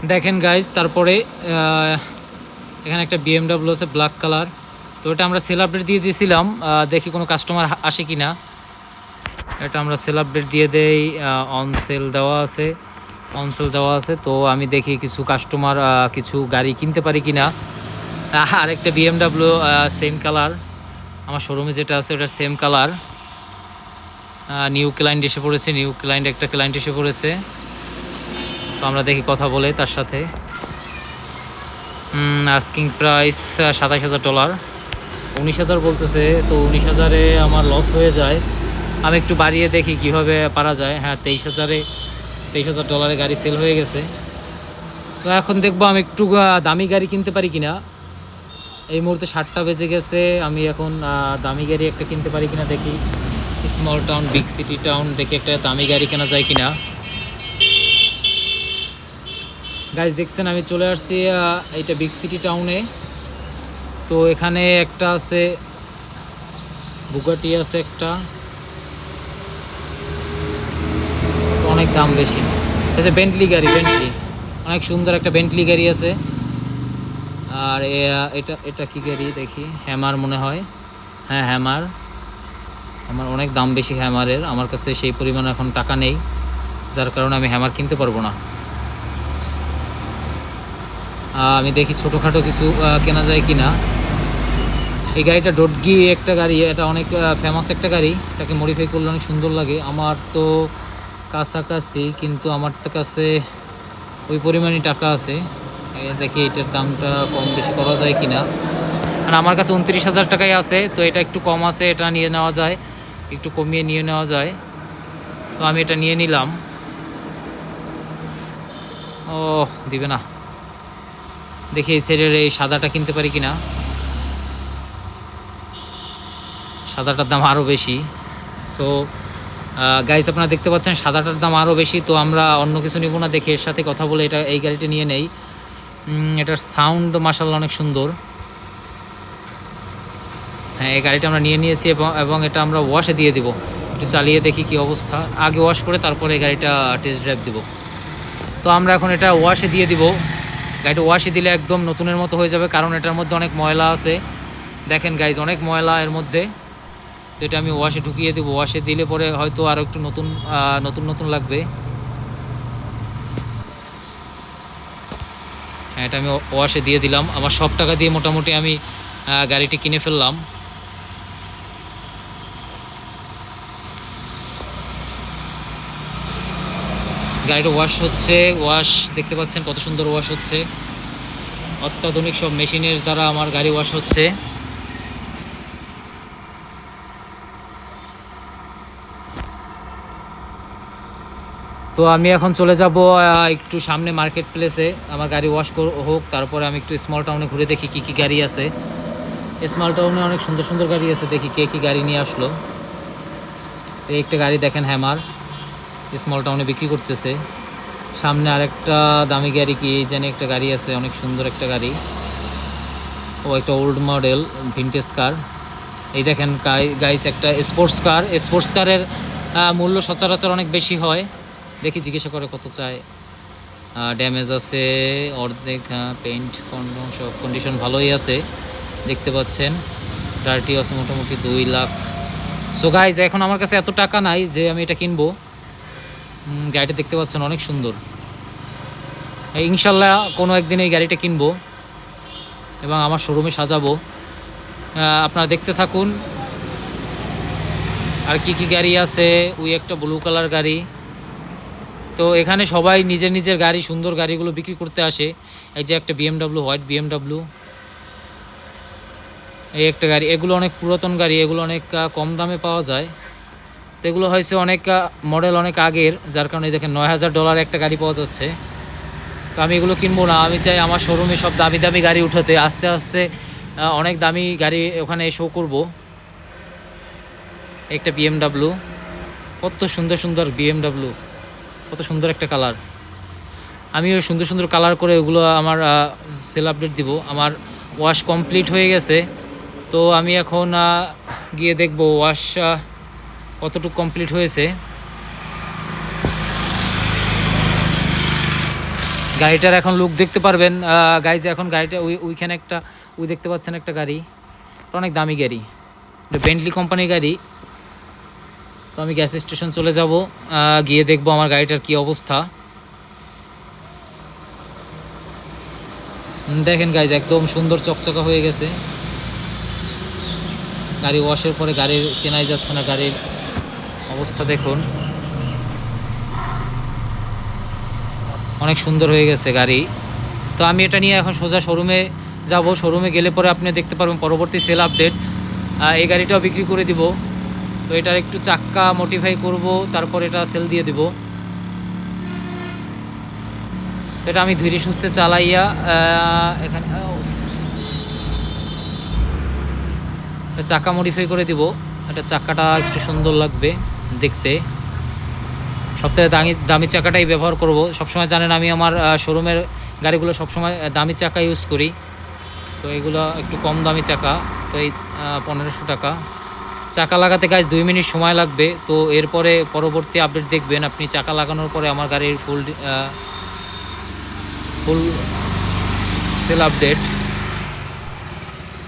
দেখেন গাইজ, তারপরে এখানে একটা বিএমডাব্লিউ আছে ব্ল্যাক কালার। তো এটা আমরা সেল আপডেট দিয়ে দিয়েছিলাম, দেখি কোনো কাস্টমার আসে কি না। এটা আমরা সেল আপডেট দিয়ে দেই, অন সেল দেওয়া আছে, তো আমি দেখি কিছু কাস্টমার কিছু গাড়ি কিনতে পারি কি না। আরেকটা বিএমডাব্লিউ সেম কালার, আমার শোরুমে যেটা আছে ওটার সেম কালার। নিউ ক্লায়েন্ট এসে পড়েছে, একটা ক্লায়েন্ট এসে পড়েছে। তো আমরা দেখি কথা বলে তার সাথে। আস্কিং প্রাইস $27,000, 19,000 বলতেছে। তো 19,000-এ আমার লস হয়ে যায়, আমি একটু বাড়িয়ে দেখি কিভাবে পারা যায়। হ্যাঁ, $23,000 গাড়ি সেল হয়ে গেছে। তো এখন দেখবো আমি একটু দামি গাড়ি কিনতে পারি কিনা। এই মুহূর্তে 7টা বেজে গেছে, আমি এখন দামি গাড়ি একটা কিনতে পারি কিনা দেখি। Small town, big city town, দেখি একটা দামি গাড়ি কেনা যায় কিনা। গাইজ দেখছেন আমি চলে আসছি এইটা বিগ সিটি টাউনে। তো এখানে একটা আছে বুগাটি আছে একটা, অনেক দাম বেশি। আচ্ছা, বেন্টলি গাড়ি, অনেক সুন্দর একটা বেন্টলি গাড়ি আছে। আর এটা এটা কি গাড়ি দেখি, হ্যামার মনে হয়। হ্যাঁ, হ্যামার। অনেক দাম বেশি হ্যামারের, আমার কাছে সেই পরিমাণ এখন টাকা নেই, যার কারণে আমি হ্যামার কিনতে পারবো না। আমি দেখি ছোটোখাটো কিছু কেনা যায় কি না। এই গাড়িটা ডটগি একটা গাড়ি, এটা অনেক ফেমাস একটা গাড়ি, এটাকে মডিফাই করলে অনেক সুন্দর লাগে। আমার তো কাছাকাছি, কিন্তু আমার তো কাছে ওই পরিমাণই টাকা আছে। দেখি এটার দামটা কম বেশি করা যায় কি না। আর আমার কাছে 29,000 টাকাই আছে, তো এটা একটু কম আছে, এটা নিয়ে নেওয়া যায়, একটু কমিয়ে নিয়ে নেওয়া যায়। তো আমি এটা নিয়ে নিলাম। ও দিবে না, দেখি এই সাইডের এই সাদাটা কিনতে পারি কিনা। সাদাটার দাম আরও বেশি। সো গাইস, আপনারা দেখতে পাচ্ছেন সাদাটার দাম আরও বেশি। তো আমরা অন্য কিছু নিব না, দেখে এর সাথে কথা বলে এই গাড়িটা নিয়ে নেই। এটার সাউন্ড মাশাআল্লাহ অনেক সুন্দর। হ্যাঁ, এই গাড়িটা আমরা নিয়ে নিয়েছি, এবং এটা আমরা ওয়াশে দিয়ে দিব। একটু চালিয়ে দেখি কি অবস্থা, আগে ওয়াশ করে তারপরে এই গাড়িটা টেস্ট ড্রাইভ দিব। তো আমরা এখন এটা ওয়াশে দিয়ে দিব। গাড়িটা ওয়াশে দিলে একদম নতুনের মতো হয়ে যাবে, কারণ এটার মধ্যে অনেক ময়লা আছে। দেখেন গাইজ, অনেক ময়লা এর মধ্যে। তো এটা আমি ওয়াশে ঢুকিয়ে দেবো, ওয়াশে দিলে পরে হয়তো আরও একটু নতুন নতুন লাগবে। হ্যাঁ, এটা আমি ওয়াশে দিয়ে দিলাম। আমার সব টাকা দিয়ে মোটামুটি আমি গাড়িটি কিনে ফেললাম। গাড়িটা ওয়াশ হচ্ছে, দেখতে পাচ্ছেন কত সুন্দর ওয়াশ হচ্ছে। অত্যাধুনিক সব মেশিনের দ্বারা আমার গাড়ি ওয়াশ হচ্ছে। তো আমি এখন চলে যাব একটু সামনে মার্কেট প্লেসে, আমার গাড়ি ওয়াশ হোক, তারপরে আমি একটু স্মল টাউনে ঘুরে দেখি কি কি গাড়ি আছে। স্মল টাউনে অনেক সুন্দর সুন্দর গাড়ি আছে, দেখি কে কি গাড়ি নিয়ে আসলো। এই একটা গাড়ি দেখেন, হ্যামার, স্মল টাউনে বিক্রি করতেছে। সামনে আরেকটা দামি গাড়ি, কি জানি একটা গাড়ি আছে, অনেক সুন্দর একটা গাড়ি। ও একটা ওল্ড মডেল ভিনটেজ কার। এই দেখেন গাইস, একটা স্পোর্টস কারের মূল্য সচরাচর অনেক বেশি হয়। দেখি জিজ্ঞাসা করে কত চায়। ড্যামেজ আছে অর্ধেক, পেইন্ট সব কন্ডিশন ভালোই আছে, দেখতে পাচ্ছেন। ডার্টি আছে মোটামুটি 2 লাখ। সো গাইজ, এখন আমার কাছে এত টাকা নাই যে আমি এটা কিনবো। গাড়িটা দেখতে পাচ্ছেন অনেক সুন্দর। ইনশাল্লাহ কোনো একদিন এই গাড়িটা কিনবো এবং আমার শোরুমে সাজাবো। আপনারা দেখতে থাকুন আর কি কি গাড়ি আছে। ওই একটা ব্লু কালার গাড়ি। তো এখানে সবাই নিজের নিজের গাড়ি, সুন্দর গাড়িগুলো বিক্রি করতে আসে। এই যে একটা বিএমডাব্লিউ, হোয়াইট বিএমডাব্লিউ, এই একটা গাড়ি। এগুলো অনেক পুরাতন গাড়ি, এগুলো অনেক কম দামে পাওয়া যায়। তো এগুলো হয়েছে অনেক মডেল অনেক আগের, যার কারণে দেখেন $9,000 একটা গাড়ি পাওয়া যাচ্ছে। তো আমি এগুলো কিনবো না, আমি চাই আমার শোরুমে সব দামি দামি গাড়ি উঠাতে। আস্তে আস্তে অনেক দামি গাড়ি ওখানে শো করব। একটা বিএমডাব্লিউ, কত সুন্দর সুন্দর বিএমডাব্লিউ, কত সুন্দর একটা কালার। আমি ওই সুন্দর সুন্দর কালার করে ওগুলো আমার সেল আপডেট দিব। আমার ওয়াশ কমপ্লিট হয়ে গেছে। তো আমি এখন গিয়ে দেখব ওয়াশ কতটুকু কমপ্লিট হয়েছে। গাড়িটার এখন লুক দেখতে পারবেন গাইজ। এখন গাড়িটা ওইখানে একটা দেখতে পাচ্ছেন একটা গাড়ি, অনেক দামি গাড়ি, বেন্টলি কোম্পানির গাড়ি। তো আমি গ্যাস স্টেশন চলে যাব, গিয়ে দেখবো আমার গাড়িটার কি অবস্থা। দেখেন গাইজ একদম সুন্দর চকচকা হয়ে গেছে। গাড়ি ওয়াশের পরে গাড়ির চেনাই যাচ্ছে না, গাড়ির অবস্থা দেখুন, অনেক সুন্দর হয়ে গেছে গাড়ি। তো আমি এটা নিয়ে এখন সোজা শোরুমে যাব। শোরুমে গেলে পরে আপনি দেখতে পারবেন পরবর্তী সেল আপডেট। এই গাড়িটাও বিক্রি করে দিব। তো এটার একটু চাক্কা মডিফাই করব, তারপর এটা সেল দিয়ে দিব। তো এটা আমি ধীরে সুস্থে চালাইয়া এখানে চাক্কা মডিফাই করে দিব। এটা চাক্কাটা একটু সুন্দর লাগবে দেখতে। সবথেকে দামি চাকাটাই ব্যবহার করব সবসময়। জানেন আমি আমার শোরুমের গাড়িগুলো সবসময় দামি চাকা ইউজ করি। তো এগুলো একটু কম দামি চাকা, তো এই 1500 টাকা। চাকা লাগাতে গাইজ 2 মিনিট সময় লাগবে। তো এরপরে পরবর্তী আপডেট দেখবেন আপনি। চাকা লাগানোর পরে আমার গাড়ির ফুল সেল আপডেট।